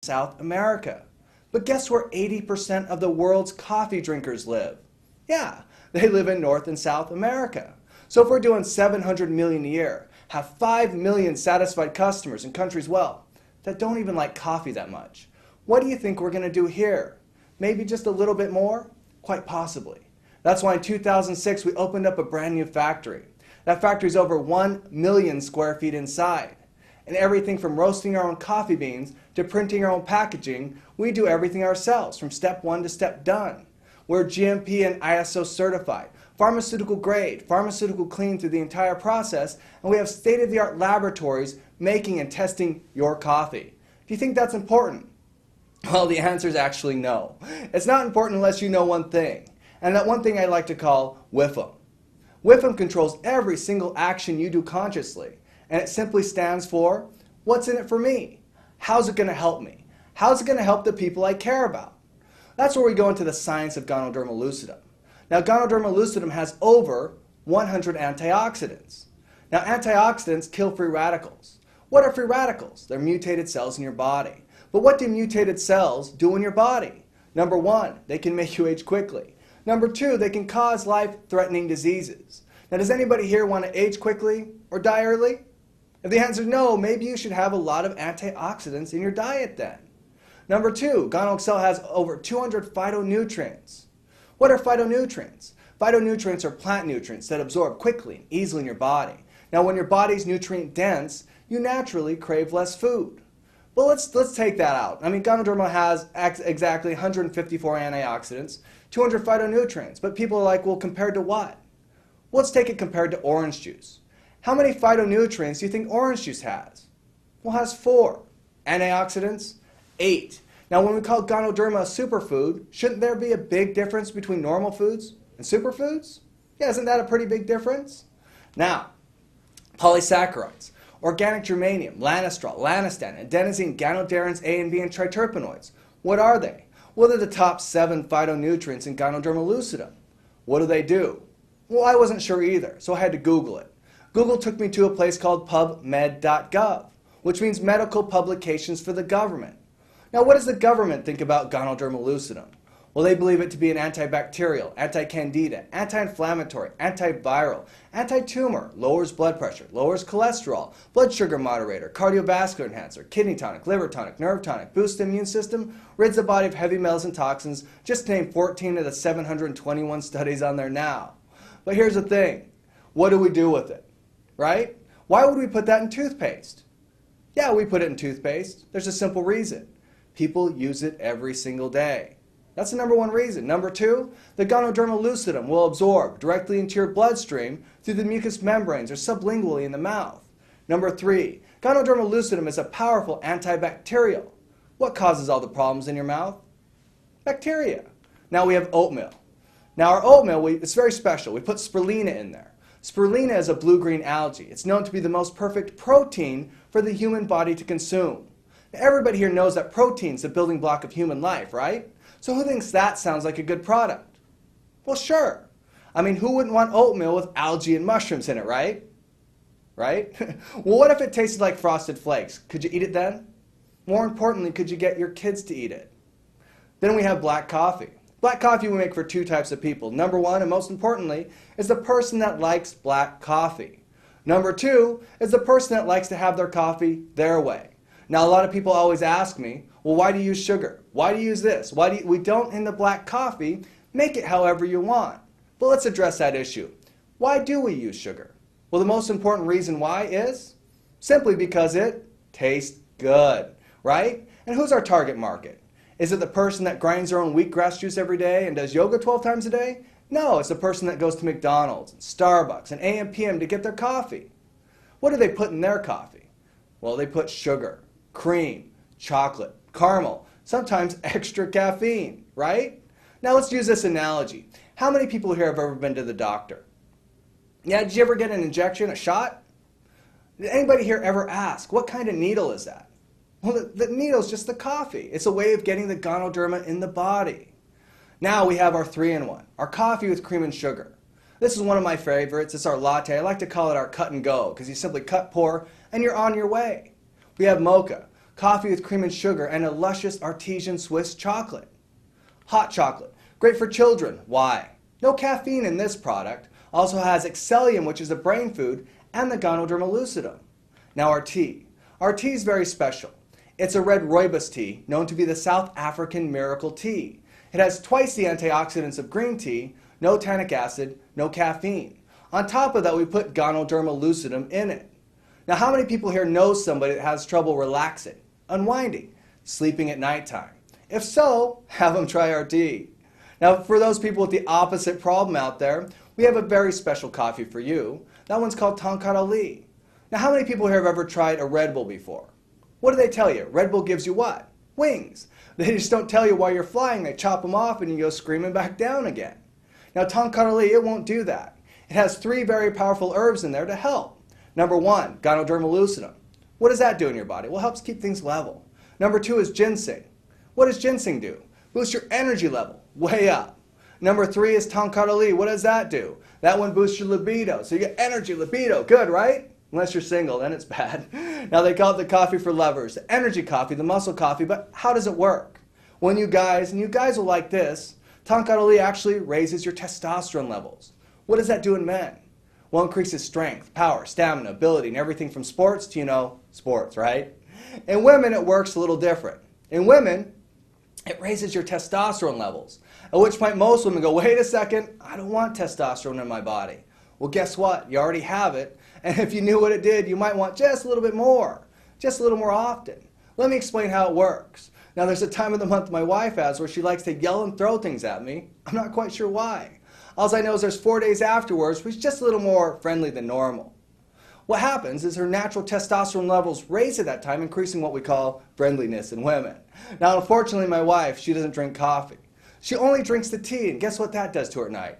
South America. But guess where 80% of the world's coffee drinkers live? Yeah, they live in North and South America. So if we're doing 700 million a year, have 5 million satisfied customers in countries, well, that don't even like coffee that much, what do you think we're going to do here? Maybe just a little bit more? Quite possibly. That's why in 2006 we opened up a brand new factory. That factory is over 1 million square feet inside. And everything from roasting our own coffee beans to printing our own packaging, we do everything ourselves from step one to step done. We're GMP and ISO certified, pharmaceutical grade, pharmaceutical clean through the entire process, and we have state-of-the-art laboratories making and testing your coffee. Do you think that's important? Well, the answer is actually no. It's not important unless you know one thing, and that one thing I like to call WIFM. WIFM controls every single action you do consciously, and it simply stands for, what's in it for me? How's it going to help me? How's it going to help the people I care about? That's where we go into the science of Ganoderma lucidum. Now, Ganoderma lucidum has over 100 antioxidants. Now, antioxidants kill free radicals. What are free radicals? They're mutated cells in your body. But what do mutated cells do in your body? Number one, they can make you age quickly. Number two, they can cause life-threatening diseases. Now, does anybody here want to age quickly or die early? If the answer is no, maybe you should have a lot of antioxidants in your diet then. Number two, Gano Excel has over 200 phytonutrients. What are phytonutrients? Phytonutrients are plant nutrients that absorb quickly and easily in your body. Now, when your body's nutrient dense, you naturally crave less food. Well, let's take that out. I mean, Ganoderma has exactly 154 antioxidants, 200 phytonutrients, but people are like, well, compared to what? Well, let's take it compared to orange juice. How many phytonutrients do you think orange juice has? Well, it has 4. Antioxidants, 8. Now, when we call Ganoderma a superfood, shouldn't there be a big difference between normal foods and superfoods? Yeah, isn't that a pretty big difference? Now, polysaccharides, organic germanium, lanostrol, lanostatin, adenosine, ganoderins, A and B, and triterpenoids. What are they? Well, they're the top 7 phytonutrients in Ganoderma lucidum. What do? Well, I wasn't sure either, so I had to Google it. Google took me to a place called pubmed.gov, which means medical publications for the government. Now, what does the government think about Ganoderma lucidum? Well, they believe it to be an antibacterial, anti-candida, anti-inflammatory, antiviral, anti-tumor, lowers blood pressure, lowers cholesterol, blood sugar moderator, cardiovascular enhancer, kidney tonic, liver tonic, nerve tonic, boosts the immune system, rids the body of heavy metals and toxins, just to name 14 of the 721 studies on there now. But here's the thing. What do we do with it? Right? Why would we put that in toothpaste? Yeah, we put it in toothpaste. There's a simple reason. People use it every single day. That's the number one reason. Number two, the Ganoderma lucidum will absorb directly into your bloodstream through the mucous membranes or sublingually in the mouth. Number three, Ganoderma lucidum is a powerful antibacterial. What causes all the problems in your mouth? Bacteria. Now we have oatmeal. Now our oatmeal, it's very special. We put spirulina in there. Spirulina is a blue-green algae. It's known to be the most perfect protein for the human body to consume. Now, everybody here knows that protein is the building block of human life, right? So who thinks that sounds like a good product? Well, sure. I mean, who wouldn't want oatmeal with algae and mushrooms in it, right? Right? Well, what if it tasted like Frosted Flakes? Could you eat it then? More importantly, could you get your kids to eat it? Then we have black coffee. Black coffee we make for 2 types of people. Number one, and most importantly, is the person that likes black coffee. Number two is the person that likes to have their coffee their way. Now, a lot of people always ask me, well, why do you use sugar? Why do you use this? We don't in the black coffee make it however you want. But let's address that issue. Why do we use sugar? Well, the most important reason why is simply because it tastes good, right? And who's our target market? Is it the person that grinds their own wheatgrass juice every day and does yoga 12 times a day? No, it's the person that goes to McDonald's and Starbucks and AM PM to get their coffee. What do they put in their coffee? Well, they put sugar, cream, chocolate, caramel, sometimes extra caffeine, right? Now let's use this analogy. How many people here have ever been to the doctor? Yeah, did you ever get an injection, a shot? Did anybody here ever ask, what kind of needle is that? Well, the needle's just the coffee. It's a way of getting the Ganoderma in the body. Now we have our 3-in-1, our coffee with cream and sugar. This is one of my favorites. It's our latte. I like to call it our cut and go because you simply cut, pour, and you're on your way. We have mocha, coffee with cream and sugar, and a luscious artesian Swiss chocolate. Hot chocolate, great for children. Why? No caffeine in this product. Also has Excellium, which is a brain food, and the Gano lucidum. Now our tea. Our tea is very special. It's a red rooibos tea, known to be the South African miracle tea. It has twice the antioxidants of green tea, no tannic acid, no caffeine. On top of that, we put Gano lucidum in it. Now, how many people here know somebody that has trouble relaxing, unwinding, sleeping at nighttime? If so, have them try our tea. Now, for those people with the opposite problem out there, we have a very special coffee for you. That one's called Tonkat Ali. Now, how many people here have ever tried a Red Bull before? What do they tell you? Red Bull gives you what? Wings. They just don't tell you while you're flying. They chop them off and you go screaming back down again. Now, Tonkat Ali, it won't do that. It has 3 very powerful herbs in there to help. Number 1, Gano lucidum. What does that do in your body? Well, it helps keep things level. Number 2 is ginseng. What does ginseng do? Boosts your energy level way up. Number 3 is Tonkat Ali. What does that do? That one boosts your libido. So you get energy, libido. Good, right? Unless you're single, then it's bad. Now they call it the coffee for lovers, the energy coffee, the muscle coffee, but how does it work? When you guys will like this, Tonkat Ali actually raises your testosterone levels. What does that do in men? Well, increases strength, power, stamina, ability, and everything from sports to, sports, right? In women, it works a little different. In women, it raises your testosterone levels, at which point most women go, wait a second, I don't want testosterone in my body. Well, guess what? You already have it, and if you knew what it did, you might want just a little bit more, just a little more often. Let me explain how it works. Now, there's a time of the month my wife has where she likes to yell and throw things at me. I'm not quite sure why. All I know is there's 4 days afterwards, which is just a little more friendly than normal. What happens is her natural testosterone levels raise at that time, increasing what we call friendliness in women. Now, unfortunately, my wife, she doesn't drink coffee. She only drinks the tea, and guess what that does to her at night?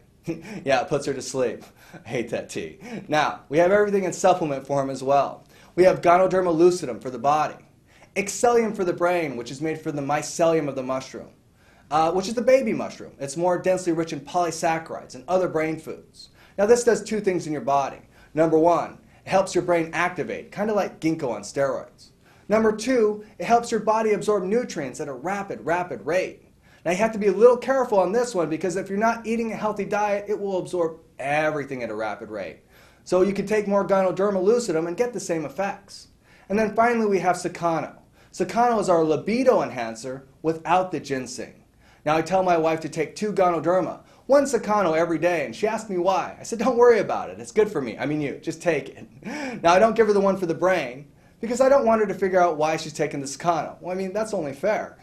Yeah, it puts her to sleep. I hate that tea. Now, we have everything in supplement form as well. We have Gano lucidum for the body, Excellium for the brain, which is made from the mycelium of the mushroom, which is the baby mushroom. It's more densely rich in polysaccharides and other brain foods. Now, this does 2 things in your body. Number 1, it helps your brain activate, kind of like ginkgo on steroids. Number 2, it helps your body absorb nutrients at a rapid rate. Now, you have to be a little careful on this one because if you're not eating a healthy diet, it will absorb everything at a rapid rate. So you can take more Gano lucidum and get the same effects. And then finally, we have Sakano. Sakano is our libido enhancer without the ginseng. Now, I tell my wife to take 2 Gano 1 Sakano every day, and she asked me why. I said, don't worry about it. It's good for me. I mean you. Just take it. Now, I don't give her the one for the brain because I don't want her to figure out why she's taking the Sakano. Well, I mean, that's only fair.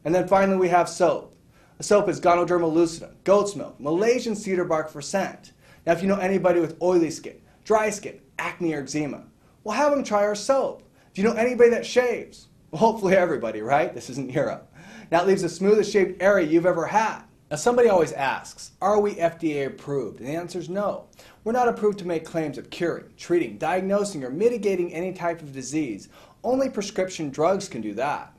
And then finally, we have soap. The soap is Gano lucidum, goat's milk, Malaysian cedar bark for scent. Now, if you know anybody with oily skin, dry skin, acne, or eczema, well, have them try our soap. Do you know anybody that shaves? Well, hopefully everybody, right? This isn't Europe. Now, it leaves the smoothest shaped area you've ever had. Now, somebody always asks, are we FDA approved? And the answer is no. We're not approved to make claims of curing, treating, diagnosing, or mitigating any type of disease. Only prescription drugs can do that.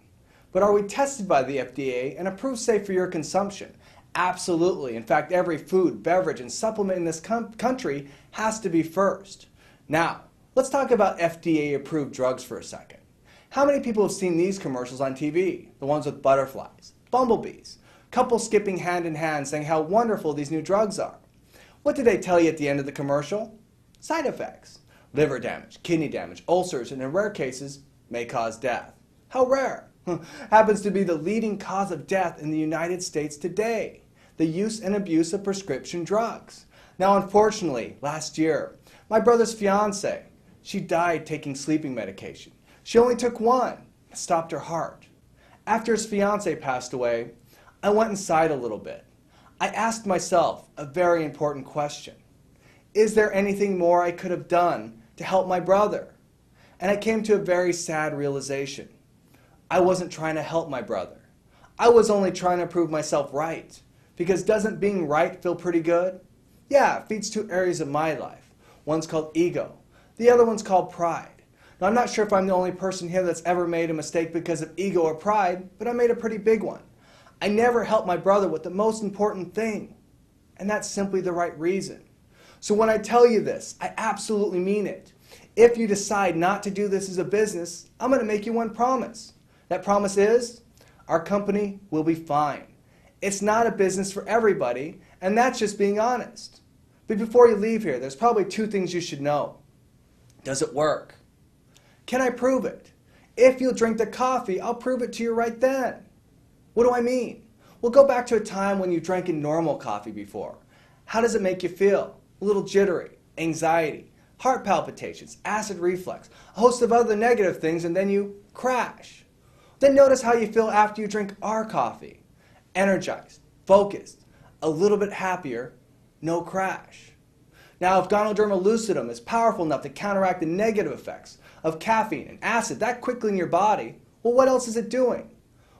But are we tested by the FDA and approved safe for your consumption? Absolutely. In fact, every food, beverage, and supplement in this country has to be first. Now, let's talk about FDA-approved drugs for a second. How many people have seen these commercials on TV? The ones with butterflies, bumblebees, couples skipping hand in hand saying how wonderful these new drugs are. What did they tell you at the end of the commercial? Side effects. Liver damage, kidney damage, ulcers, and in rare cases, may cause death. How rare? Happens to be the leading cause of death in the United States today. The use and abuse of prescription drugs. Now, unfortunately, last year, my brother's fiance, she died taking sleeping medication. She only took 1. It stopped her heart. After his fiance passed away, I went inside a little bit. I asked myself a very important question. Is there anything more I could have done to help my brother? And I came to a very sad realization. I wasn't trying to help my brother. I was only trying to prove myself right. Because doesn't being right feel pretty good? Yeah, it feeds 2 areas of my life. One's called ego. The other one's called pride. Now, I'm not sure if I'm the only person here that's ever made a mistake because of ego or pride, but I made a pretty big one. I never helped my brother with the most important thing. And that's simply the right reason. So when I tell you this, I absolutely mean it. If you decide not to do this as a business, I'm going to make you one promise. That promise is, our company will be fine. It's not a business for everybody, and that's just being honest. But before you leave here, there's probably two things you should know. Does it work? Can I prove it? If you'll drink the coffee, I'll prove it to you right then. What do I mean? Well, go back to a time when you drank a normal coffee before. How does it make you feel? A little jittery, anxiety, heart palpitations, acid reflux, a host of other negative things, and then you crash. Then notice how you feel after you drink our coffee. Energized, focused, a little bit happier, no crash. Now, if Gano lucidum is powerful enough to counteract the negative effects of caffeine and acid that quickly in your body, well, what else is it doing?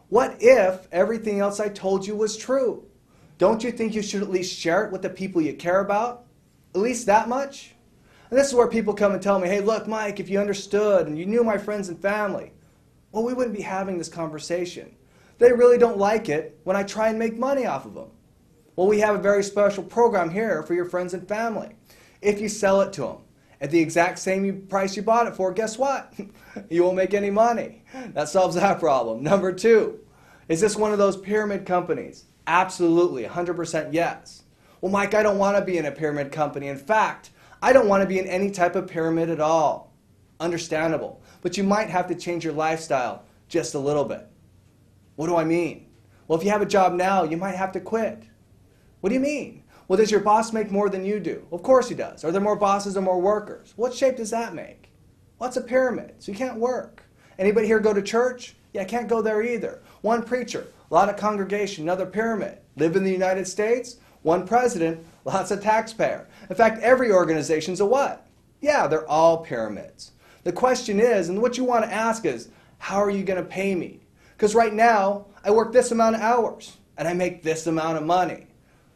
What if everything else I told you was true? Don't you think you should at least share it with the people you care about? At least that much? And this is where people come and tell me, hey, look, Mike, if you understood and you knew my friends and family, well, we wouldn't be having this conversation. They really don't like it when I try and make money off of them. Well, we have a very special program here for your friends and family. If you sell it to them at the exact same price you bought it for, guess what? You won't make any money. That solves that problem. Number two, is this one of those pyramid companies? Absolutely, 100% yes. Well, Mike, I don't want to be in a pyramid company. In fact, I don't want to be in any type of pyramid at all. Understandable. But you might have to change your lifestyle just a little bit. What do I mean? Well, if you have a job now, you might have to quit. What do you mean? Well, does your boss make more than you do? Of course he does. Are there more bosses or more workers? What shape does that make? Well, it's a pyramid, so you can't work. Anybody here go to church? Yeah, I can't go there either. One preacher, a lot of congregation, another pyramid. Live in the United States? One president, lots of taxpayer. In fact, every organization's a what? Yeah, they're all pyramids. The question is, and what you want to ask is, how are you going to pay me? Because right now, I work this amount of hours, and I make this amount of money.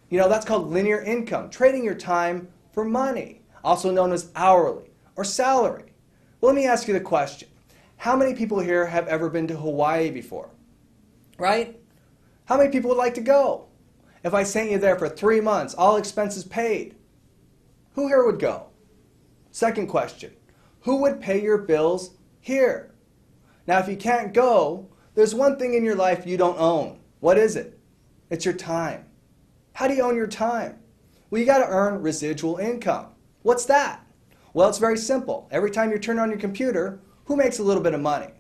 You know, that's called linear income, trading your time for money, also known as hourly or salary. Well, let me ask you the question. How many people here have ever been to Hawaii before? Right? How many people would like to go? If I sent you there for 3 months, all expenses paid, who here would go? Second question, who would pay your bills here? Now, if you can't go, there's one thing in your life you don't own. What is it? It's your time. How do you own your time? Well, you got to earn residual income. What's that? Well, it's very simple. Every time you turn on your computer, who makes a little bit of money?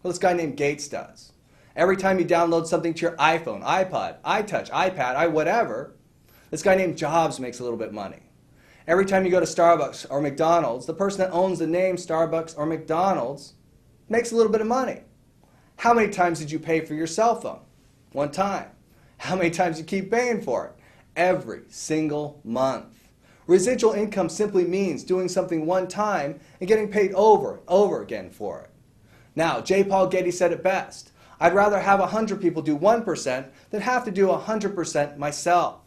Well, this guy named Gates does. Every time you download something to your iPhone, iPod, iTouch, iPad, whatever, this guy named Jobs makes a little bit of money. Every time you go to Starbucks or McDonald's, the person that owns the name Starbucks or McDonald's makes a little bit of money. How many times did you pay for your cell phone? One time. How many times do you keep paying for it? Every single month. Residual income simply means doing something one time and getting paid over and over again for it. Now, J. Paul Getty said it best. I'd rather have 100 people do 1% than have to do 100% myself.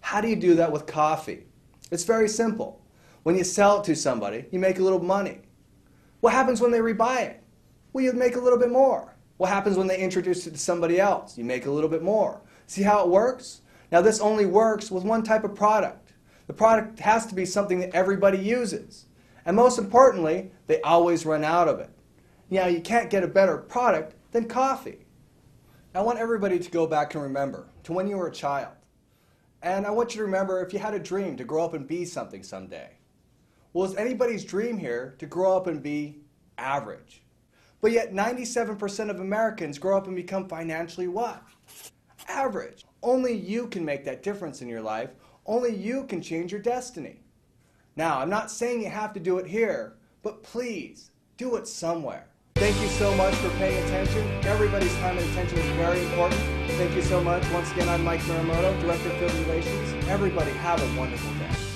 How do you do that with coffee? It's very simple. When you sell it to somebody, you make a little money. What happens when they rebuy it? Well, you make a little bit more. What happens when they introduce it to somebody else? You make a little bit more. See how it works? Now, this only works with one type of product. The product has to be something that everybody uses. And most importantly, they always run out of it. Now, you can't get a better product than coffee. I want everybody to go back and remember to when you were a child. And I want you to remember if you had a dream to grow up and be something someday. Well, it's anybody's dream here to grow up and be average. But yet 97% of Americans grow up and become financially what? Average. Only you can make that difference in your life. Only you can change your destiny. Now, I'm not saying you have to do it here, but please, do it somewhere. Thank you so much for paying attention. Everybody's time and attention is very important. Thank you so much. Once again, I'm Mike Muramoto, Director of Field Relations. Everybody have a wonderful day.